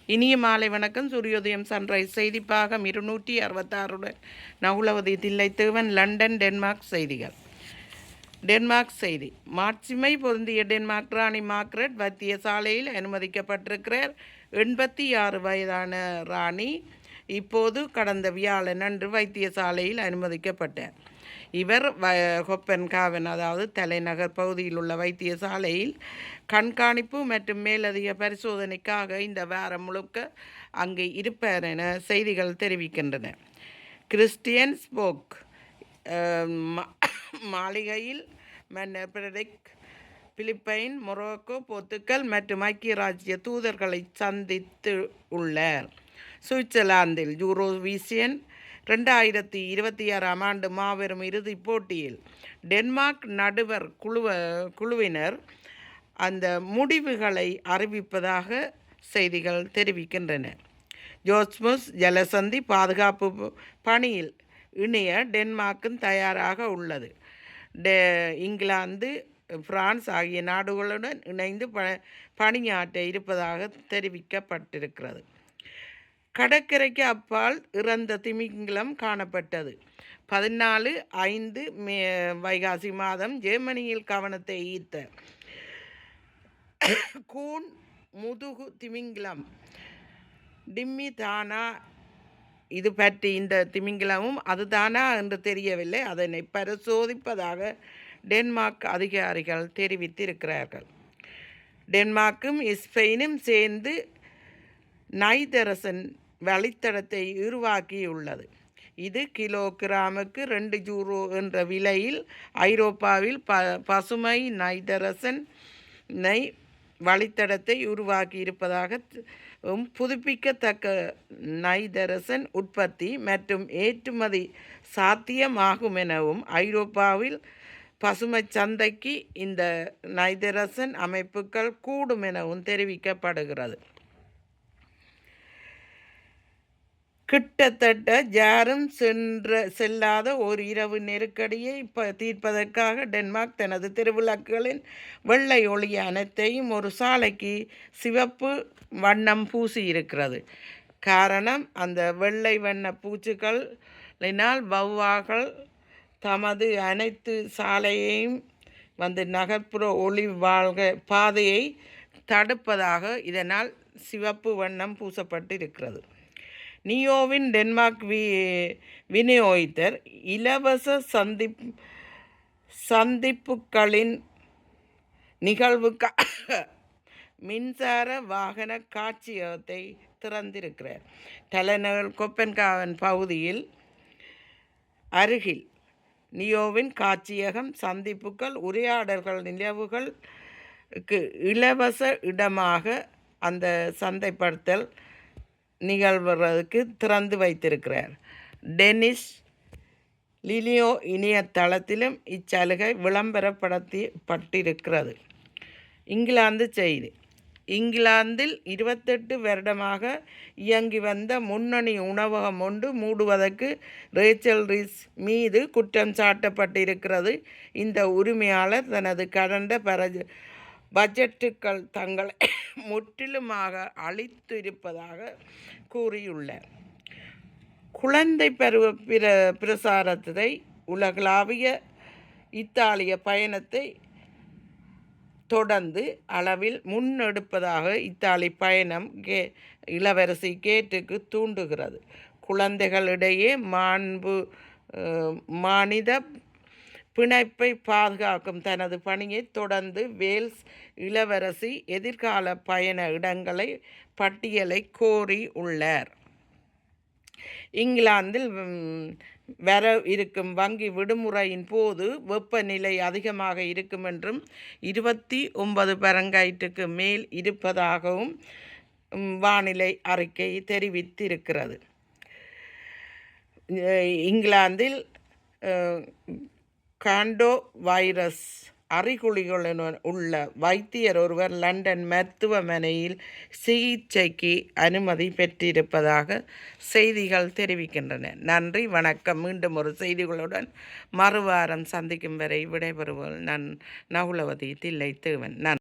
இனிய மாலை வணக்கம். சூரியோதயம் sunrise செய்திப்பாகம் 266 Nakulavathi Thillaithevan, London, Denmark செய்திகள். டென்மார்க் செய்தி. மாட்சிமை பொருந்திய டென்மார்க் ராணி மார்க்ரெட் வைத்தியசாலையில் அனுமதிக்கப்பட்டிருக்கிறார். 86 வயதான ராணி இப்போது கடந்த வியாழன் அன்று வைத்தியசாலையில் அனுமதிக்கப்பட்டார். இவர் கொப்பன்காவன், அதாவது தலைநகர் பகுதியில் உள்ள வைத்தியசாலையில் கண்காணிப்பு மற்றும் மேலதிக பரிசோதனைக்காக இந்த வாரம் முழுக்க அங்கே இருப்பார் என செய்திகள் தெரிவிக்கின்றன. கிறிஸ்டியன் ஸ்போக் மாளிகையில் மன்னர் பிரெடரிக் பிலிப்பைன், மொரோக்கோ, போர்த்துக்கல் மற்றும் ஐக்கிய ராஜ்ய தூதர்களை சந்தித்து உள்ளார். சுவிட்சர்லாந்தில் யூரோவிசியன் 2026 ஆண்டு மாபெரும் இறுதிப் போட்டியில் டென்மார்க் நடுவர் குழுவினர் அந்த முடிவுகளை அறிவிப்பதாக செய்திகள் தெரிவிக்கின்றன. ஜோஸ்முஸ் ஜலசந்தி பாதுகாப்பு பணியில் இணைய டென்மார்க்கும் தயாராக உள்ளது. இங்கிலாந்து, பிரான்ஸ் ஆகிய நாடுகளுடன் இணைந்து பணியாற்ற இருப்பதாக தெரிவிக்கப்பட்டிருக்கிறது. கடற்கரைக்கு அப்பால் இறந்த திமிங்கிலம் காணப்பட்டது. 14/5 வைகாசி மாதம் ஜெர்மனியில் கவனத்தை ஈர்த்த கூன் முதுகு திமிங்கிலம் டிம்மி தானா, இது பற்றி இந்த திமிங்கிலமும் அதுதானா என்று தெரியவில்லை. அதனை பரிசோதிப்பதாக டென்மார்க் அதிகாரிகள் தெரிவித்திருக்கிறார்கள். டென்மார்க்கும் ஸ்பெயினும் சேர்ந்து நைதரசன் வழித்தடத்தை உருவாக்கியுள்ளது. இது கிலோகிராமுக்கு 2 யூரோ என்ற விலையில் ஐரோப்பாவில் பசுமை நைதரசனை வழித்தடத்தை உருவாக்கி இருப்பதாகவும் புதுப்பிக்கத்தக்க நைதரசன் உற்பத்தி மற்றும் ஏற்றுமதி சாத்தியமாகும் எனவும் ஐரோப்பாவில் பசுமை சந்தைக்கு இந்த நைதரசன் அமைப்புகள் கூடும் எனவும் தெரிவிக்கப்படுகிறது. கிட்டத்தட்ட யாரும் செல்லாத ஒரு இரவு நெருக்கடியை தீர்ப்பதற்காக டென்மார்க் தனது திருவிளக்குகளின் வெள்ளை ஒளி அனைத்தையும் ஒரு சாலைக்கு சிவப்பு வண்ணம் பூசியிருக்கிறது. காரணம், அந்த வெள்ளை வண்ண பூச்சுக்களினால் வௌவால்கள் தமது அனைத்து சாலையையும் நகர்ப்புற ஒளி பாதையை தடுப்பதாக இதனால் சிவப்பு வண்ணம் பூசப்பட்டிருக்கிறது. நியோவின் டென்மார்க் விநியோகித்தர் இலவச சந்திப்புகளின் நிகழ்வுக்காக மின்சார வாகன காட்சியகத்தை திறந்திருக்கிறார். தலைநகர் கொப்பன்காவன் பகுதியில் அருகில் நியோவின் காட்சியகம் சந்திப்புகள், உரையாடல்கள், நிலவுகளுக்கு இலவச இடமாக அந்த சந்தைப்படுத்தல் நிகழ்வுகளுக்கு திறந்து வைத்திருக்கிறார். டெனிஷ் லிலியோ இணையதளத்திலும் இச்சலுகை விளம்பரப்படுத்தப்பட்டிருக்கிறது. இங்கிலாந்து செய்தி. இங்கிலாந்தில் 28 வருடமாக இயங்கி வந்த முன்னணி உணவகம் ஒன்று மூடுவதற்கு ரேச்சல் ரீஸ் மீது குற்றம் சாட்டப்பட்டிருக்கிறது. இந்த உரிமையாளர் தனது கடந்த பட்ஜெட்டுகள் தங்களை முற்றிலுமாக அழித்திருப்பதாக கூறியுள்ளார். குழந்தை பருவ பிரசாரத்தை உலகளாவிய இத்தாலிய பயணத்தை தொடர்ந்து அளவில் முன்னெடுப்பதாக இத்தாலி பயணம் இளவரசி கேட்டுக்கு தூண்டுகிறது. குழந்தைகளிடையே மானிட பிணைப்பை பாதுகாக்கும் தனது பணியை தொடர்ந்து வேல்ஸ் இளவரசி எதிர்கால பயண இடங்களை பட்டியலை கோரி உள்ளார். இங்கிலாந்தில் வர இருக்கும் வங்கி விடுமுறையின் போது வெப்பநிலை அதிகமாக இருக்கும் என்றும் 29 பாரன்ஹைட்டுக்கு மேல் இருப்பதாகவும் வானிலை அறிக்கை தெரிவித்திருக்கிறது. இங்கிலாந்தில் காண்டோ வைரஸ் அறிகுறிகளுடன் உள்ள வைத்தியர் ஒருவர் லண்டன் மருத்துவமனையில் சிகிச்சைக்கு அனுமதி பெற்றிருப்பதாக செய்திகள் தெரிவிக்கின்றன. நன்றி, வணக்கம். மீண்டும் ஒரு செய்திகளுடன் மறுவாரம் சந்திக்கும் வரை விடைபெறுவோம். நான் நகுலவதி தில்லைத்தேவன்.